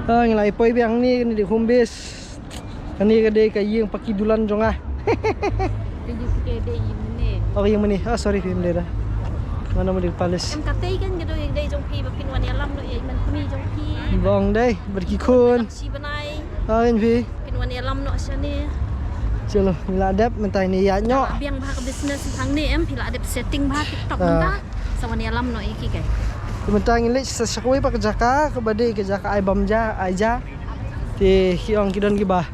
Ngelai poi biang ni di kumbis. Kani kedai kayi yang pakai dulan jong ah. Oh yang mana? Ah sorry film dia dah. Mana mau di palace? Em katai kan gitu yang dai jong pi bapin wan yalam no ya man kami jong pi. Bong dai berkikun. Si benai. Ah kan pi. Pin wan yalam no asani. Chalo, mila adap mentai ni ya nyok. Biang bah ke business thang ni em pila adap setting bah TikTok menta. Sawan yalam no iki kai. Mentang ini sesuai pak jaka kebadi ke jaka ai bamja aja ti hiong kidon gibah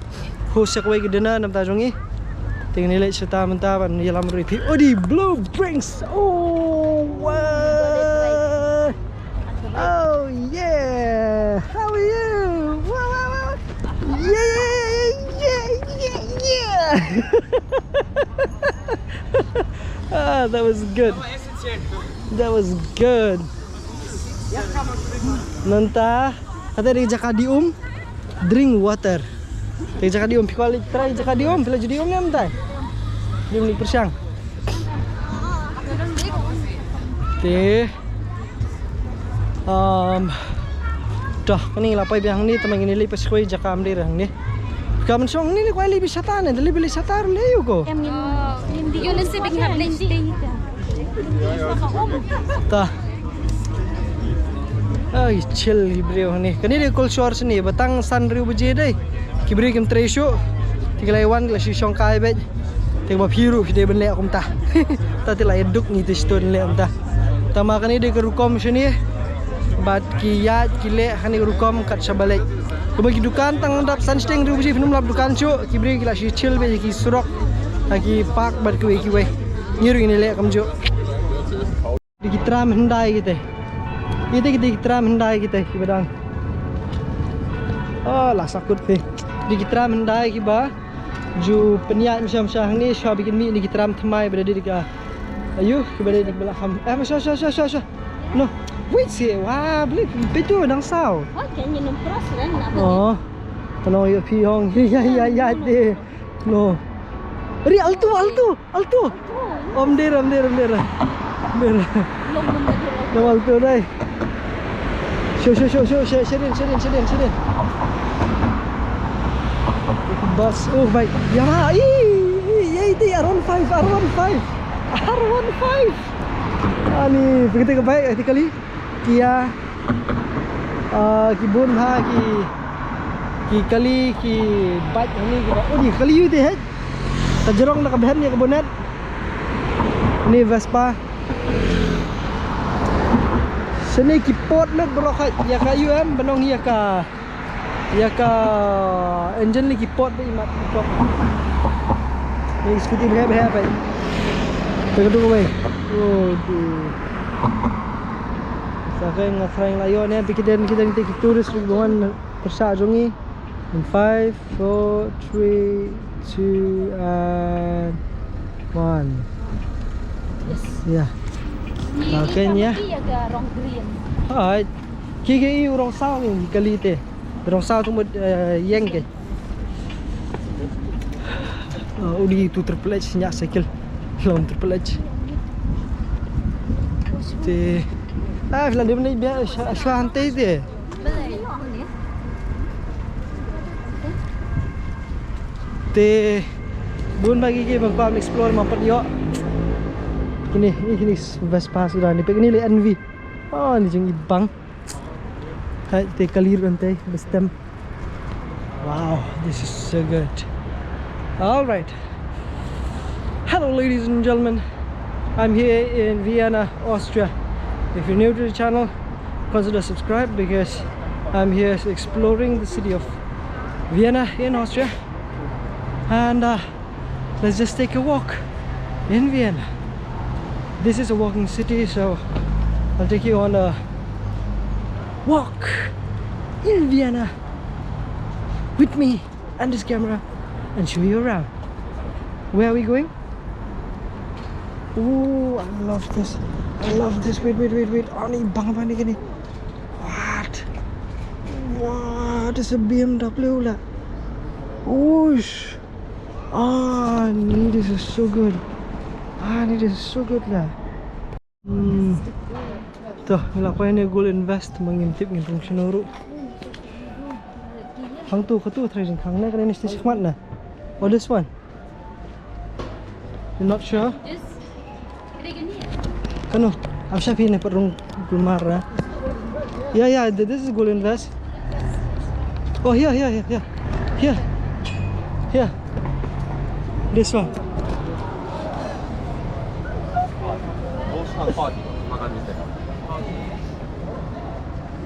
hu sesuai ke dena nam ta jongi ting nilai serta menta ban yalam repeat odi blue drinks oh wow oh yeah how are you wow, wow, wow. Yeah ah that was good Mynta kata di Jakadium drink water. Di Jakadium pikol try Jakadium bila jadi ni Mynta. Dia ni persiang. Dah kini lapai biang ni temang ini lepas koi Jakam dia ni. Kamu song ni koi lebih satan, dah lebih satan le yo ko. Em ngin di Yunus big have link. Tah. Ay chill gibreo ni. Kani dia cold shower sini batang san riu beje dai. Gibre kem tresho. Tigalaiwan la shisong kai bet. Tengba piru dia benle akum tah. Tati la eduk ni tiston le amta. Tama kani dia ke rukom sini. Bat ki yat ki le kani rukom kat sabalek. Kebagi dukan tang dap sunsteng riu beje finum lap dukan chu. Gibre ki la shi chill be ki surok. Lagi park bat ki we. Nyiru ini le kam jo. Di kitram hendai gitu. Kita kitram hendai kita kibadang. Oh lah sakut pe. Di kitram hendai kiba. Ju peniat macam-macam ni syah bikin mi di kitram thamai berada di ka. Ayu kibada di belakang. Syah. No. Wait sih. Wah, beli betul dang sao. Oh, kayaknya nombros kan nak. Oh. Tano yo pi hong. Ya de. No. Ri alto. Om der. Belum alto dai. Show. Sedin. Bus. Oh baik. Yamaha. Ini R15. Ni begitu ke baik hati kali. Kia. Ki bun ha ki kali ki bike ni kita. Oh ni kali you deh. Tajerong nak kebahan ya ke bonnet. Ni Vespa. Sini kipot let berokat ya kayu benong ya ka engine ni kipot be mat kipot ni skuti berapa baik begitu baik tu sampai ngafraing layo ni kita turis hubungan persa jongi in 5 4 3 2 and 1 yes yeah. Makan ya. Hai. Kiki orang sao ni kali te. Orang sao tu yang ke. Udi tu terpelaj senyak cycle. Long terpelaj. Te. Bila dia ni biar santai dia. Te. Bun bagi ke bang explore mampat yo. Ini Vespa sudah ni. Pek ni le NV. Oh ni jeng ibang. Hai te kalir rantai bestem. Wow, this is so good. All right. Hello ladies and gentlemen. I'm here in Vienna, Austria. If you're new to the channel, consider subscribe because I'm here exploring the city of Vienna in Austria. And let's just take a walk in Vienna. This is a walking city, so I'll take you on a walk in Vienna with me and this camera and show you around. Where are we going? Oh, I love this. Wait. Oh, ni bang apa ni gini? What? It's a BMW lah. Whoosh. This is so good. This is so good lah. Tuh, nilai ni goal invest mengintip ngitung senuru. Khang tu trading khang na kan ini stage khmat na. Or this one? You're not sure? This. Ada gini ya? Kano? I'm sure ini perung gulmar na. Yeah, this is golden vase. Oh, here. This one.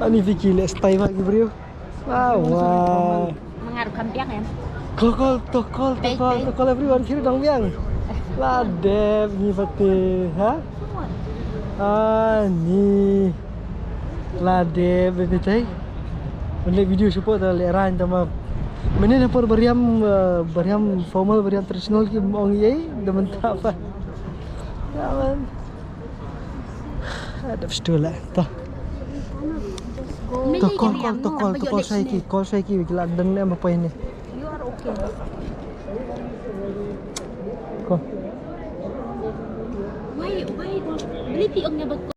Ini Vicky let's stay lagi bro. Wow. Mengaruh kampiang ya? Tokol everyone kiri dong biang. Ladep ni pati, ha? Ni ladep betul. Boleh video support dah leran sama. Mana nak beriam formal beriam tradisional ki orang ye, dah mentah apa? Ya man. Ada betul lah. Tokol saya ki, London ni apa ini? You are okay. Kau. Why beli tiongnya betul?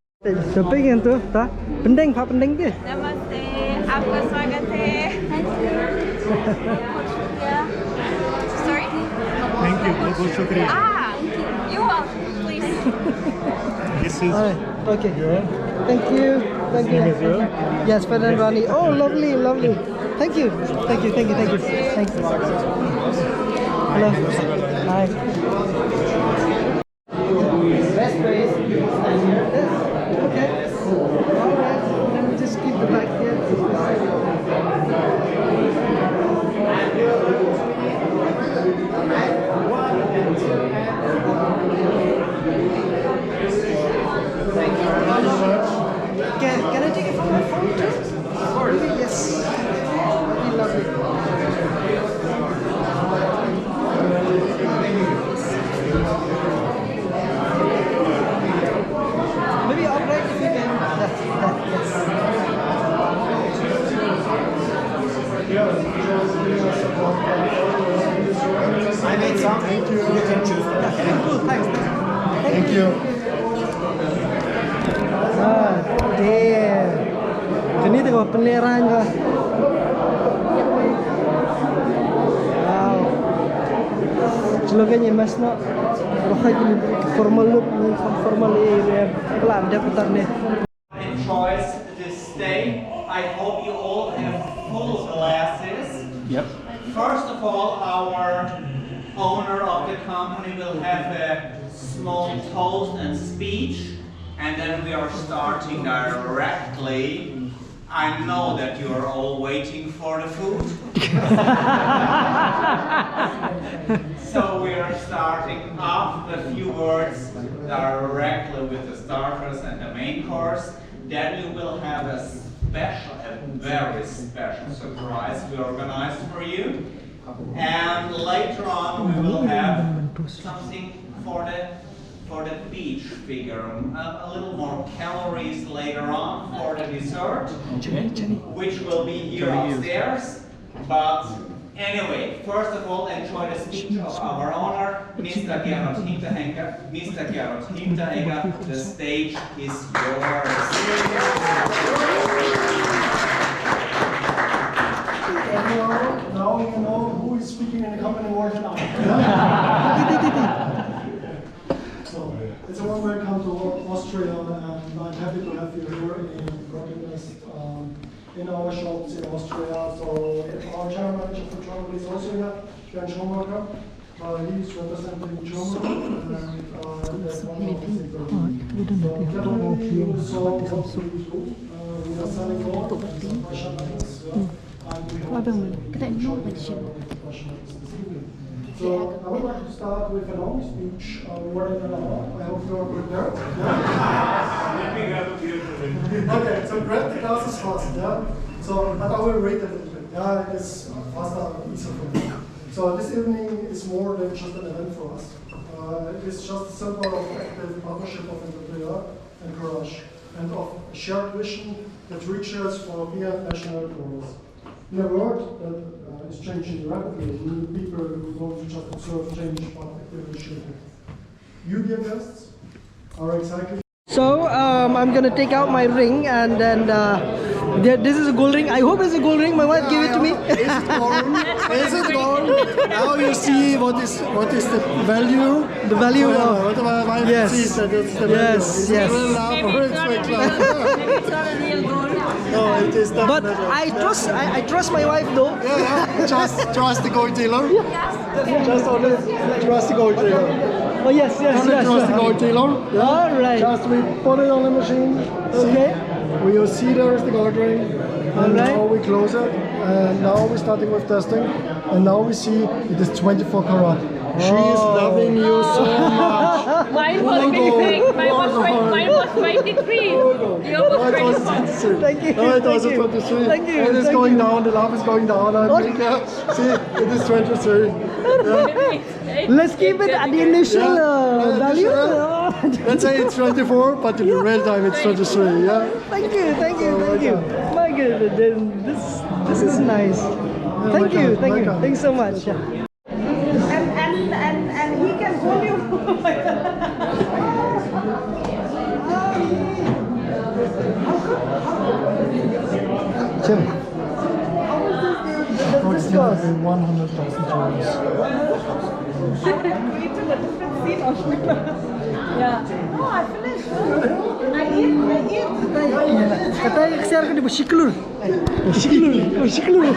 Sampai kan tu, tak? Pendeng ke? Namaste, आपका स्वागत है. Sorry? Thank you. बहुत शुक्रिया. You are, please. This is Okay. Thank you. Yes, Ferdinand Rani. Oh, lovely. Thank you. Hello. Hi. Best place. Okay. Alright. Let me just keep the bag here. Can I take it from my phone too? Yes. That'd be lovely. Maybe alright if you can. Yes. I made some. Thank you. You can choose. Cool. Thanks. Thank you. Damn. Ini tengok peliharaan kah? Wow. Slogannya mas nak rohai ini formal look, formal area. Pelan dia putar ni. Enjoys this stay. I hope you all have full glasses. Yep. First of all, our owner of the company will have a small toast and speech. And then we are starting directly. I know that you are all waiting for the food. So we are starting off a few words directly with the starters and the main course. Then you will have a very special surprise we organized for you. And later on we will have something for the beach figure, a little more calories later on for the dessert, which will be here upstairs. But anyway, first of all, enjoy the speech of our owner, Mr. Khot. Mr. Khot, the stage is yours. Now you know who is speaking in the company more than I. So, it's a warm welcome to Austria, and I'm happy to have you here in our shops in Austria. So, our general manager for Germany is also here, Jan Schumacher. He is representing Germany, and that's one of the things that we do. So, we are selling all the Russian items, and we hope to enjoy the professionals this evening. So I would like to start with a long speech, more than an hour. I hope you are prepared. Okay, so grab the glasses fast, yeah? So, but I will read a little bit. Yeah, it is faster and easier for me. So this evening is more than just an event for us. It is just a symbol of active partnership of entrepreneur and courage, and of a shared vision that reaches for beyond national goals. In a world that is changing rapidly, we need people who don't just observe change but actively shape it. You, dear guests, are excited. So I'm gonna take out my ring and then This is a gold ring. I hope it's a gold ring. My wife gave it to me. Is it gold? Is it gold? Now you see what is the value. The value Yeah, of. what my wife Yes. sees that it's the Yes, value. yes. It's real love or it's fake love. Maybe it's not a real gold. No, it is But definitely. I trust my wife though. Yeah, trust the gold dealer. Just only trust the gold dealer. Oh yes, yes, Only yes. trust the gold dealer. All right. Just we put it on the machine. Okay. We will see there is the gold ring. And Alright. now we close it. And now we're starting with testing. And now we see it is 24 karat. She is loving you so much. Mine was missing. Mine was 23. Yours was 24. Thank you. No, it was Thank you. 23. Thank you. It is Thank going you. down. The love is going down. I think, see, it is 23. Let's keep it at the initial value. Let's say it's 24, but in the real time it's 23. Yeah. Thank you, thank you, thank you. My goodness, this is nice. Thank you, thank you, welcome. thanks so much. Yeah. And he can hold you. Jim. Oh, it's going to be 100,000 euros. Yeah. Oh, I finished. I eat. Katanya ksiar kan ibu shiklur. Shiklur.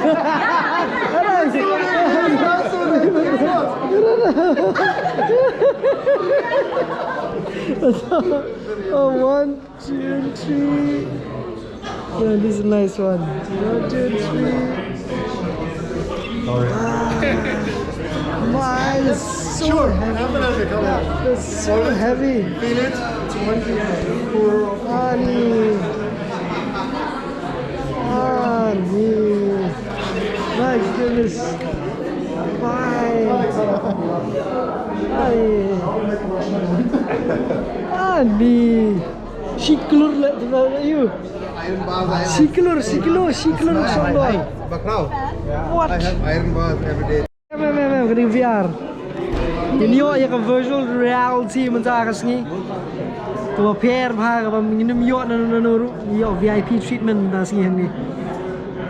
Oh, 1, 2, 3. Yeah, this is a nice one. 1, 2, 3. Man, it's so Sure, heavy. definitely. Come on. It's so heavy. Feel it. 24. Ani. My goodness. Fine. Ani. Shiklur lah you. Shiklur sandal. What? I have iron bars every day. Mem, getting VR. Ini yo ya kan virtual reality mencakas ni. Tua pair bha ka minum yo nanu yo VIP treatment das ni ni.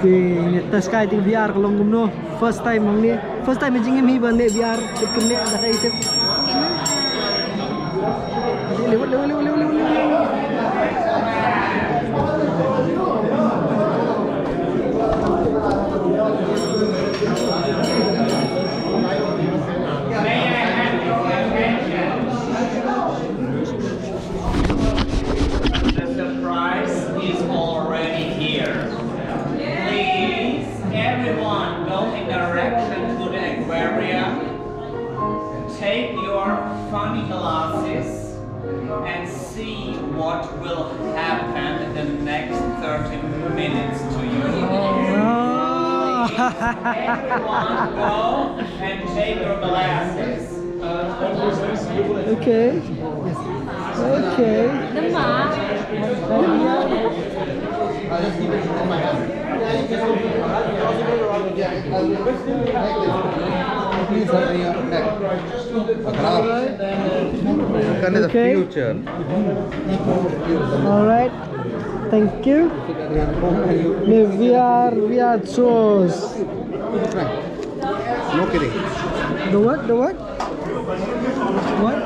Ke ni tes kai ting VR kalong gumno first time ni. First time jingim hi ban VR kene da kai tip. Lewat. The surprise is already here. Please, everyone, go in direction to the aquarium. Take your funny glasses and see what will happen in the next 30 minutes to you. Everyone, go and take your glasses. Okay. Okay. Kan is the Okay. future. All right. Thank you. We are chose. No kidding. The what? What?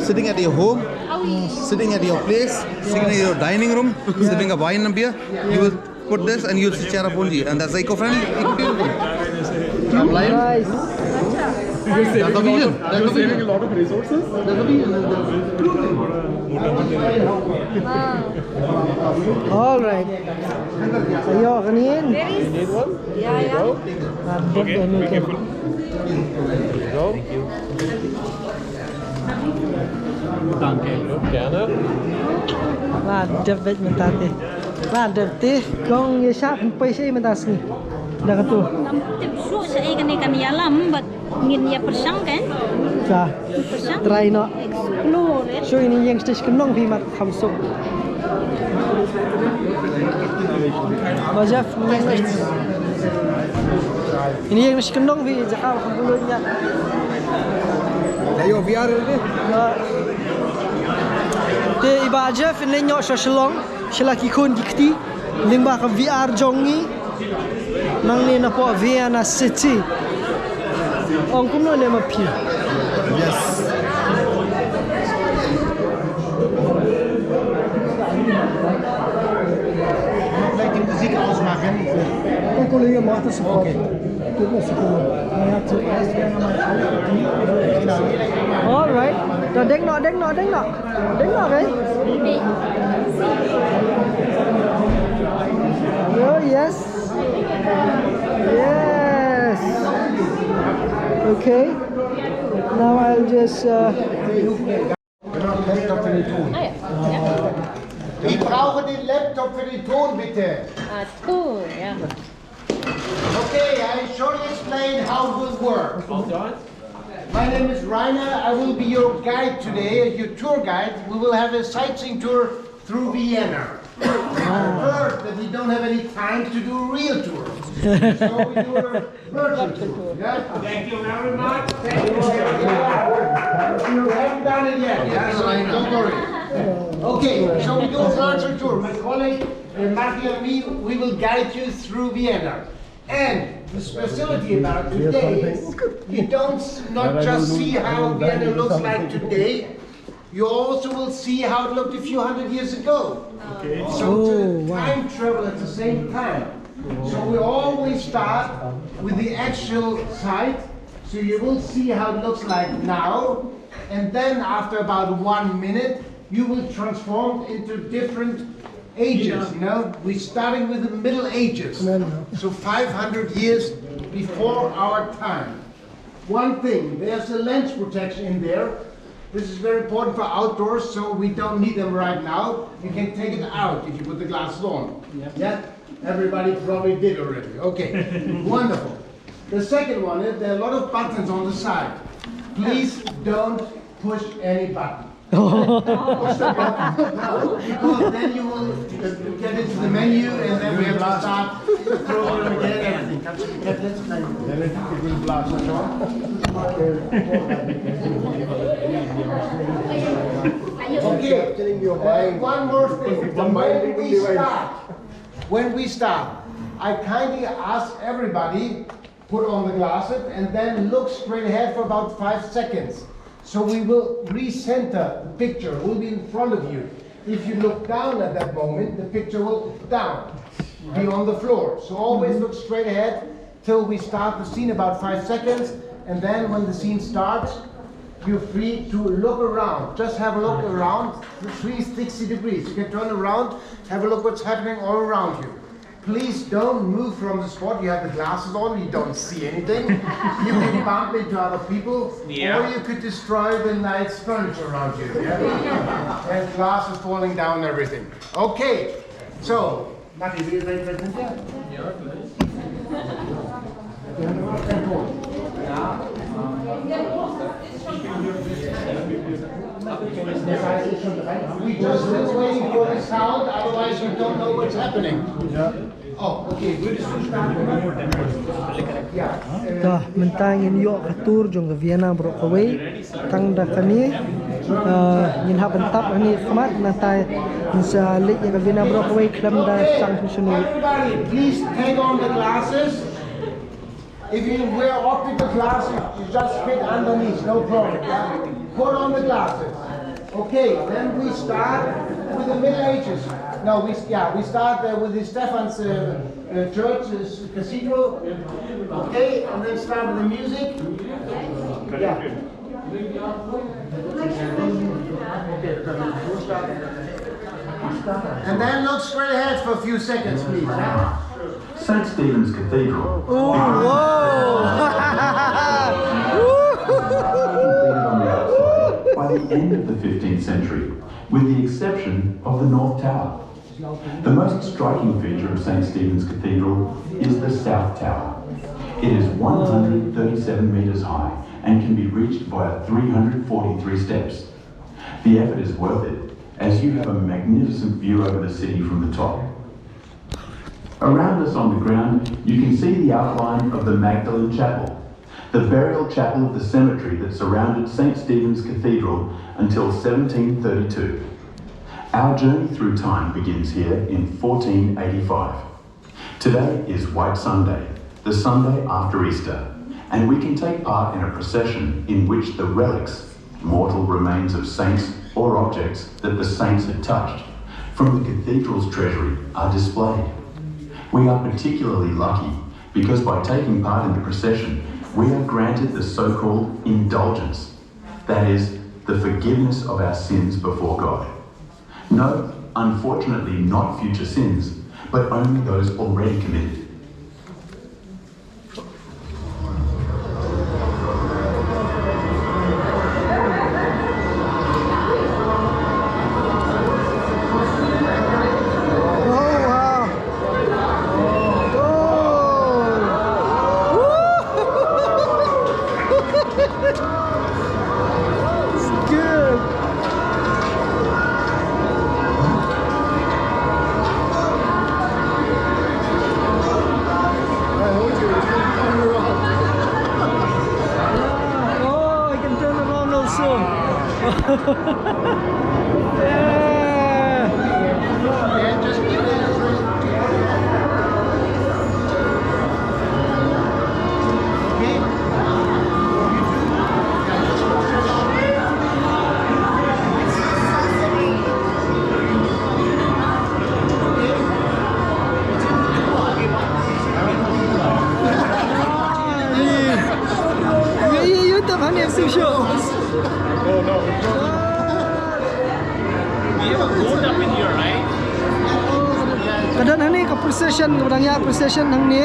Sitting at your home, sitting at your place, sitting in your dining room, sipping a wine and beer, you will put this and you'll share up only, and that's eco-friendly. Nice. That's the vision. That's the vision. a lot of resources. That's the vision. All right. Ayo kanin. Yeah. Okay. Be careful. Ladap bet mentate. Ladap teh kong ye sharp paisa mentas ni. Dah katu. Tip su sa kan yalam but ngin ya persang kan? Sa. Persang. Try no. Explore it. So ini yang stage kenong pi mat khamsuk. Majaf ini yang stage kenong pi jakal khamulunya. Ayo biar ini. Te iba Jeff ini nyok shalong Shalaki kun dikti limba ka VR jongi nang ni na po Vienna city. Ong kumno le mapi. Yes. Vielleicht die Musik ausmachen. Ong Kollege macht das sofort. Gib mir Sekunde. Ja, zuerst werden wir mal Alright. Da denk noch, okay? Oh, yes. Yes. Okay. Now I'll just Ich brauche den Laptop für den Ton, bitte. Cool, yeah. Okay, I shortly explain how it will work. My name is Rainer. I will be your guide today, your tour guide. We will have a sightseeing tour through Vienna. I heard that we don't have any time to do a real tour. So we do a virtual tour. Yeah? Thank you very much. You haven't done it yet, yeah? So don't worry. Okay, so we do a virtual tour. My colleague, Marty and me, we will guide you through Vienna. And the specialty about today is you don't not just see how Vienna looks like today, you also will see how it looked a few hundred years ago. Okay. So to time travel at the same time. So we always start with the actual site, so you will see how it looks like now, and then after about 1 minute, you will transform into different ages, you know. We're starting with the Middle Ages, so 500 years before our time. One thing, there's a lens protection in there. This is very important for outdoors, so we don't need them right now. You can take it out if you put the glasses on. Yeah? Everybody probably did already. Okay, wonderful. The second one is there are a lot of buttons on the side. Please don't push any button. Push the button. No, because then you will get into the menu and then we have to start the program again. Okay, one more thing. When we start, I kindly ask everybody put on the glasses and then look straight ahead for about 5 seconds. So we will recenter the picture, will be in front of you. If you look down at that moment, the picture will down, be on the floor. So always look straight ahead till we start the scene about 5 seconds, and then when the scene starts, you're free to look around. Just have a look around, 360 degrees. You can turn around, have a look what's happening all around you. Please don't move from the spot. You have the glasses on, you don't see anything. You can bump into other people, or you could destroy the nice furniture around you. Yeah? And glasses falling down and everything. Okay, so, Matti, will you take that in there? We just still waiting for the sound, otherwise we don't know what's happening. Oh, okay. Dah mentang in yo katur jong ke Vienna bro kawai tang da kani yin ha bentap ani khmat na tai insa lik ke Vienna bro kawai klam da sang sunu. Everybody, please take on the glasses. If you wear optical glasses, you just fit underneath, no problem. Put on the glasses. Okay, then we start with the Middle Ages. No, we start with the Stephan's church, cathedral. Okay, and then start with the music. Yeah. And then look straight ahead for a few seconds, please. St. Stephen's Cathedral. Oh, By the end of the 15th century, with the exception of the North Tower. The most striking feature of St. Stephen's Cathedral is the South Tower. It is 137 metres high and can be reached via 343 steps. The effort is worth it, as you have a magnificent view over the city from the top. Around us on the ground, you can see the outline of the Magdalene Chapel, the burial chapel of the cemetery that surrounded St. Stephen's Cathedral until 1732. Our journey through time begins here in 1485. Today is White Sunday, the Sunday after Easter, and we can take part in a procession in which the relics, mortal remains of saints or objects that the saints had touched, from the cathedral's treasury are displayed. We are particularly lucky because by taking part in the procession, we are granted the so-called indulgence, that is, the forgiveness of our sins before God. No, unfortunately not future sins, but only those already committed. Kadang ni ke procession, kadang ya procession hang ni.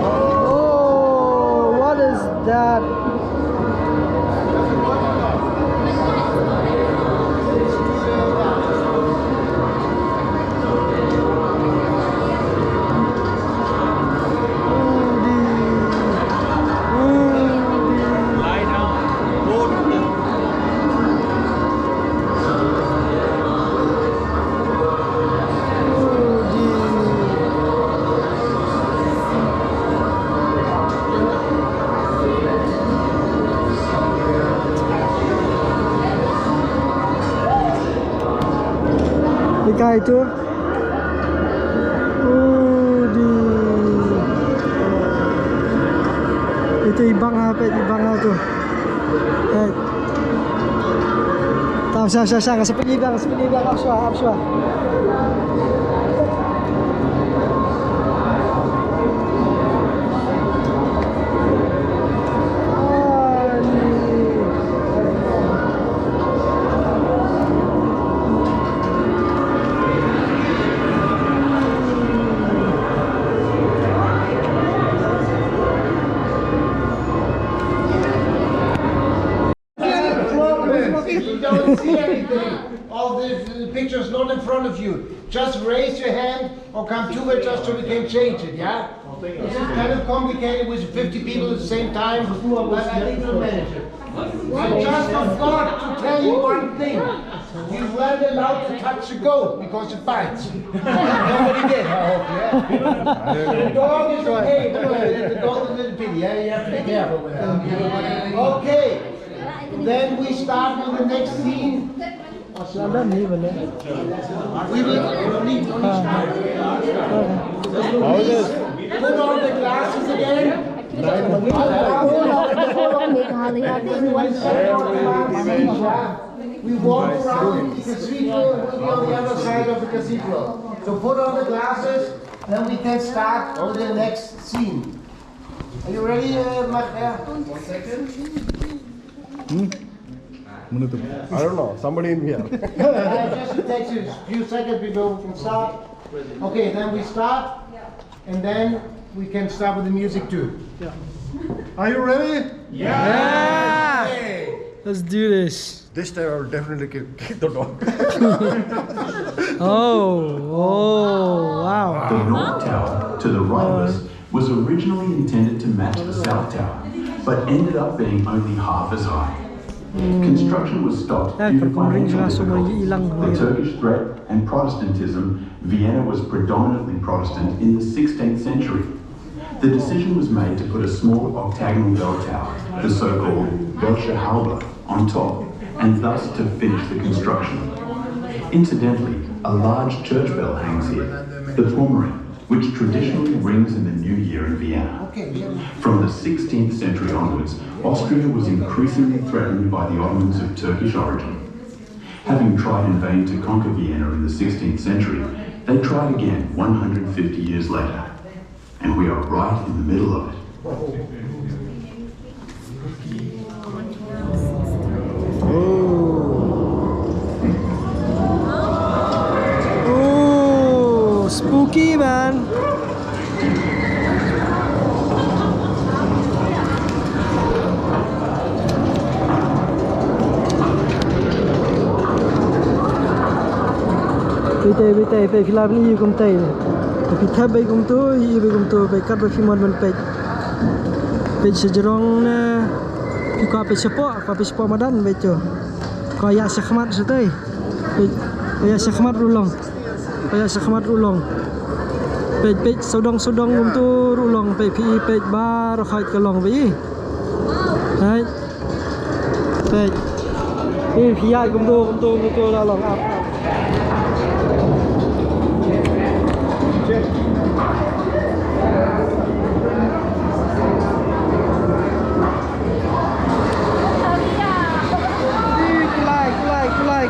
Oh, what is that? Ikan itu, itu ibang apa? Ibang tu. Tahu saya seperti ibang, absua. You don't see anything. All the pictures not in front of you. Just raise your hand or come to it just so we can change it, yeah? This is kind of complicated with 50 people at the same time, but I think we'll manage it. I just forgot to tell you one thing. You weren't allowed to touch the goat because it bites. Nobody did, I hope, yeah? The dog is okay, but the goat is a little pity, yeah? You have to be careful with that. Okay. Then we start with the next scene. We will need put on the glasses again. We walk around the cathedral, will be on the other side of the cathedral. So put on the glasses, then we can start with the next scene. Are you ready, Magda? 1 second. I don't know, somebody in here. Just takes a few seconds before we can start. Okay, then we start, and then we can start with the music too. Yeah. Are you ready? Yeah! Okay. Let's do this. This time I'll definitely kick the dog. Oh, wow. The North Tower, to the right of us, was originally intended to match the South Tower, but ended up being only half as high. Construction was stopped due to financial difficulties, the Turkish threat and Protestantism. Vienna was predominantly Protestant in the 16th century. the decision was made to put a small octagonal bell tower, the so-called sngewbha, on top, and thus to finish the construction. Incidentally, a large church bell hangs here, the Purmerend, which traditionally rings in the new year in Vienna. From the 16th century onwards, Austria was increasingly threatened by the Ottomans of Turkish origin. Having tried in vain to conquer Vienna in the 16th century, they tried again 150 years later. And we are right in the middle of it. Oh, spooky, man. Bete, film ni kum tai. Tapi thab bai kum tu, I bai kum tu, bai kat bai film man peit. Peit sejerong na. Ko pe sepo madan bai tu. Ko ya sekhmat setai. Peit ya sekhmat rulong. Ya sekhmat rulong. Peit sodong kum tu rulong, peit pi peit bar khait kalong bai. Hai. Peit. Ni pia kum tu la long up.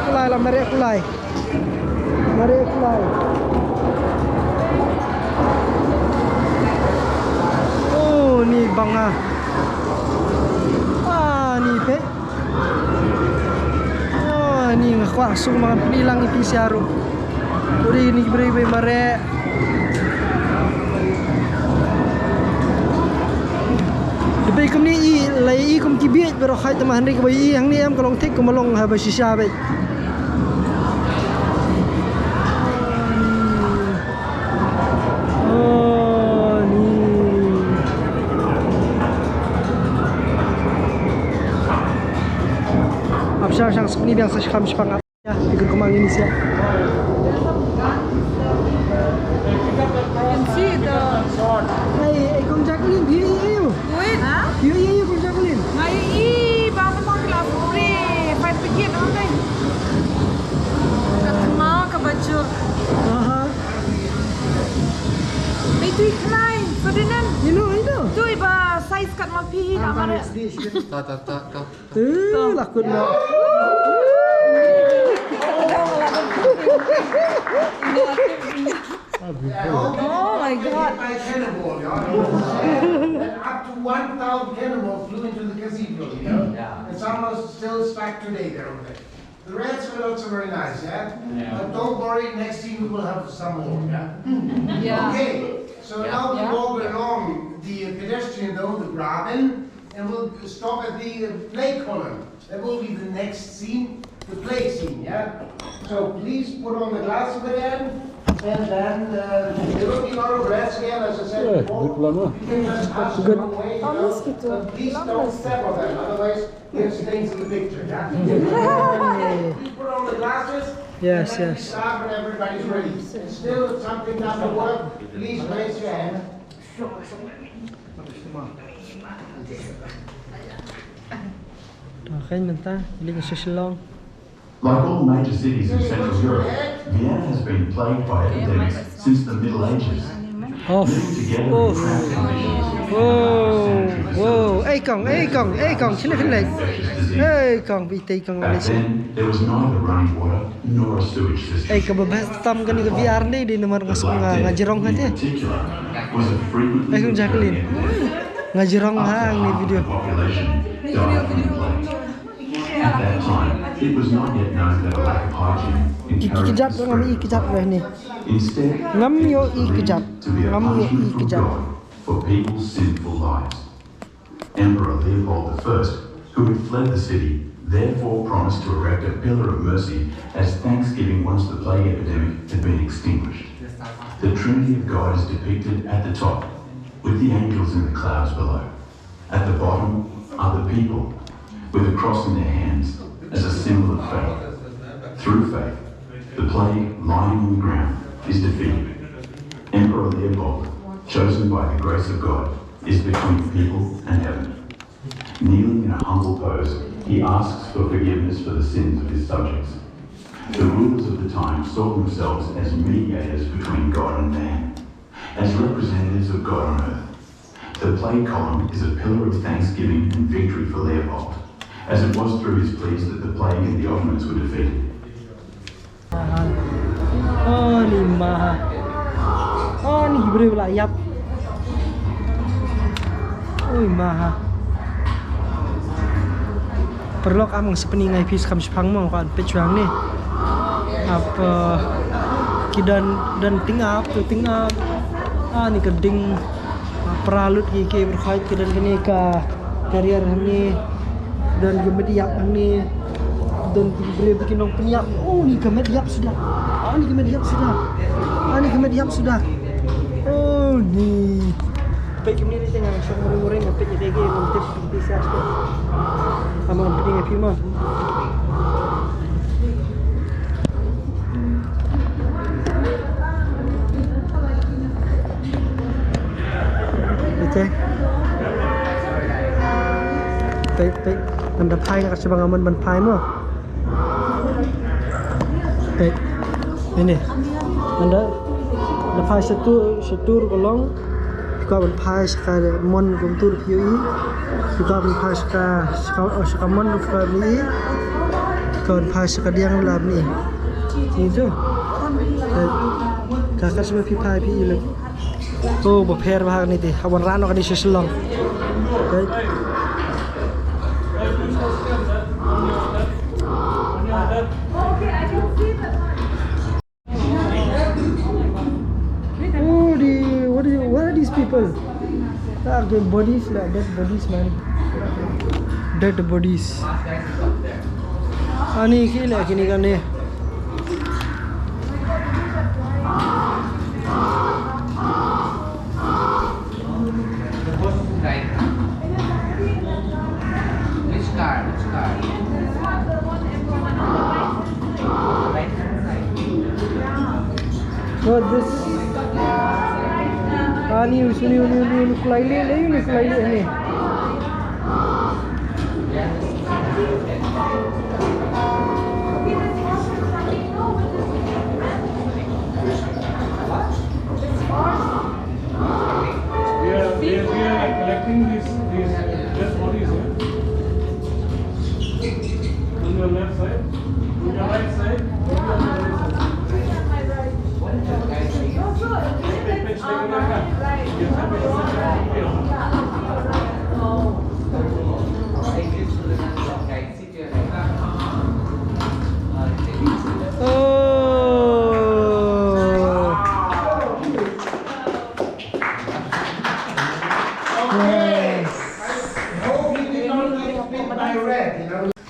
Kulai lah, mari kulai. Oh, ni bang ah. Ni pe. Oh, ni ngkhwa sung mga pinilang ksiar. Uri ni beri mare. Debai kum ni lai kum kibiet pero khai tamahan ri bai hang ni am kalong thik kum long ha ba shisha bai. Sang seperti biasa sekam sepangat ya ikut kemang ini sih. can see the sword. Hey, kong Jacqueline, you. Wait, huh? You, kong Jacqueline. Ngai bang memang kelas free, fight pergi tu kan? Kat mau ke baju. Itu klein, sedenan. You know. Tu iba size kat mau pi dah mana? Tak. Lakut nak. Oh my God! By cannonball, up to 1,000 cannonballs flew into the cathedral, you know? Yeah. It's almost still stuck today there over there. The reds were not so very nice, yeah? But don't worry, next year we will have some more, yeah? Okay, so now we walk along the pedestrian though, the Graben, and we'll stop at the play column. That will be the next scene, the play scene, yeah? So please put on the glasses again. And then there will be a lot of rats again, as I said before. You can just pass them away, you know? But please don't step on them, otherwise there's things in the picture, yeah? Please put on the glasses. Yes. And then we start when everybody's ready. Still, if something doesn't work, please raise your hand. Okay, Mynta, hindi ko siya. Like all major cities of Central Europe, Vienna has been plagued by epidemics since the Middle Ages. Living together in cramped conditions, Wow. Kong, sila kong. Kong, bitay kong back then, there was neither running water nor a sewage system. Kababas tam ka ni ka VR ni, di naman kasong nga jirong In hati. particular, was a frequently Kong Jacqueline. Nga jirong ha, ang ni video. population died from the plague. At that time, it was not yet known that a lack of hygiene encouraged Ikijap the ko ngam spread. ikijap reh ni. Instead, Ngam yo it was ikijap. believed to be a Ngam yo punishment from ikijap. God for people's sinful lives. Emperor Leopold I, who had fled the city, therefore promised to erect a pillar of mercy as thanksgiving once the plague epidemic had been extinguished. The Trinity of God is depicted at the top, with the angels in the clouds below. At the bottom are the people, with a cross in their hands as a symbol of faith. Through faith, the plague lying on the ground is defeated. Emperor Leopold chosen by the grace of God, is between people and heaven. Kneeling in a humble pose, he asks for forgiveness for the sins of his subjects. The rulers of the time saw themselves as mediators between God and man, as representatives of God on earth. The plague column is a pillar of thanksgiving and victory for Leopold, as it was through his pleas that the plague and the Ottomans were defeated. Oh, ni maha. Oh, ni Hebrew lah, yap. Oh, maha. Perlu amang sepening ngai pis kam sepang mong kan pecuang ni. Apa kidan dan tingap tu tingap. Ni keding peralut ke berkait kidan kini ka karier ni dan gemediap ni dan boleh bikin orang peniap. Oh, ni gemediap sudah. Ni gemediap sudah. Ni gemediap sudah. Oh, ni peit kini ni tengah syok goreng-goreng peit jadi ke montep pisah tu. Amang penting api mah. Okay. Peit anda pai nak sebang aman ban pai mah. Peit. Ini. Anda pai satu kolong juga ban pai sekali mon guntur piui. Juga ban pai sekali mon guntur ni. Juga ban pai sekali yang lab ni. Itu. Kakak sebab pai piui le. Oh, berper bahag ni deh. Awan rano kan di seselong. What are these people? The bodies, dead bodies, man. Dead bodies. Ani kila kini kan ni. So this ni kulai ni We are collecting these dead bodies here. On your left side, on your right side,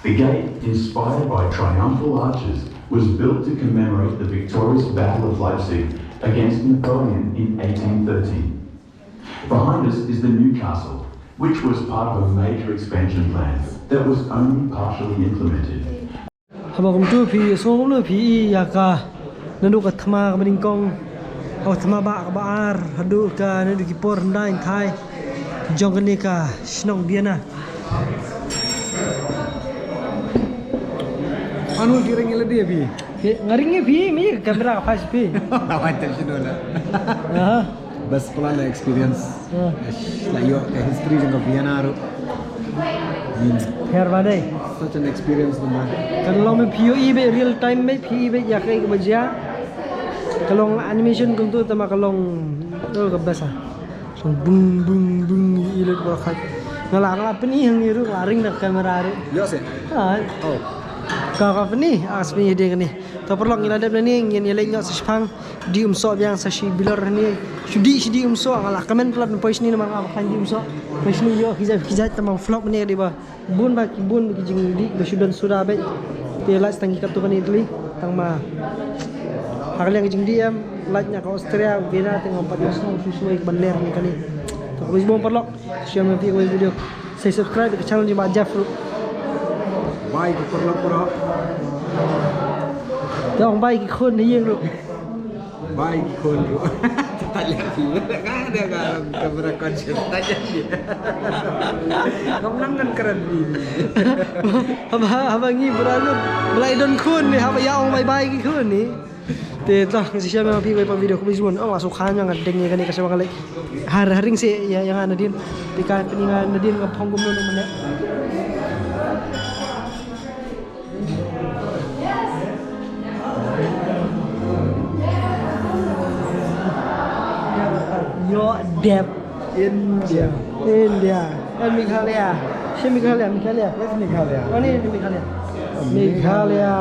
The gate, inspired by triumphal arches, was built to commemorate the victorious Battle of Leipzig against Napoleon in 1813. Behind us is the new castle, which was part of a major expansion plan that was only partially implemented. Habang tu pi song lu pi yaka nandu ka thama ka meningkong au thama ba ka baar hadu ka nandu ki por ndai thai jong ni ka snong Vienna. Anu kiring ile dia pi. Ngaring pi mi kamera ka pas pi. Awan tension lah. Bas pelan experience. Like your history dengan Vienna ru. Her badai. Such an experience man. Kalau me POE be real time me POE be ya kai baja. Kalau animation kung tu tama kalau ka basa. So bung ilut barakat. Ngalang apa ni hang iru ngaring nak kamera ru. Yo se. Oh. Kau ni asmi dia ni. Tak perlu ngilada ni ngin nilai nyok sespang di umso yang sashi bilar ni. Sudi umso ngalah komen pelat pois ni nama akan di umso. Pois ni yo hijat tamang vlog ni di ba. Bun ki jing di besudan sudah baik. Telas tangi kat tu kan Italy tang ma. Hakal yang jing di am latnya ke Austria Vienna tengok 4 susu ik banler ni kali. Tak boleh bom perlu. Share nanti video. Saya subscribe ke channel ni Majaf. Bye ke perlu. Jangan baik ikut ni yang lu. Baik ikut lu. tanya dia kan dia kan kamera konsep tanya dia. Ngomong kan keren ini. Abang ni beralur belai don kun ni, haba yang bye-bye ki kun ni. Te tah si siya memang pi pa video ko bisuan. Oh masuk hanya ngadeng ni kan kasi kali. Har-haring si yang ana din. Pikan peningan din ngap honggom no mana. Your depth India and Meghalaya. Meghalaya. Yes, Meghalaya. Oh ni Meghalaya. Meghalaya.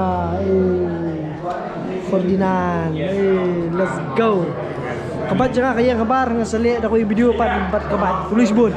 Ferdinand. Let's go. Kabat jangan kaya kabar nga sali ako yung video pat kabat. Tulis bun.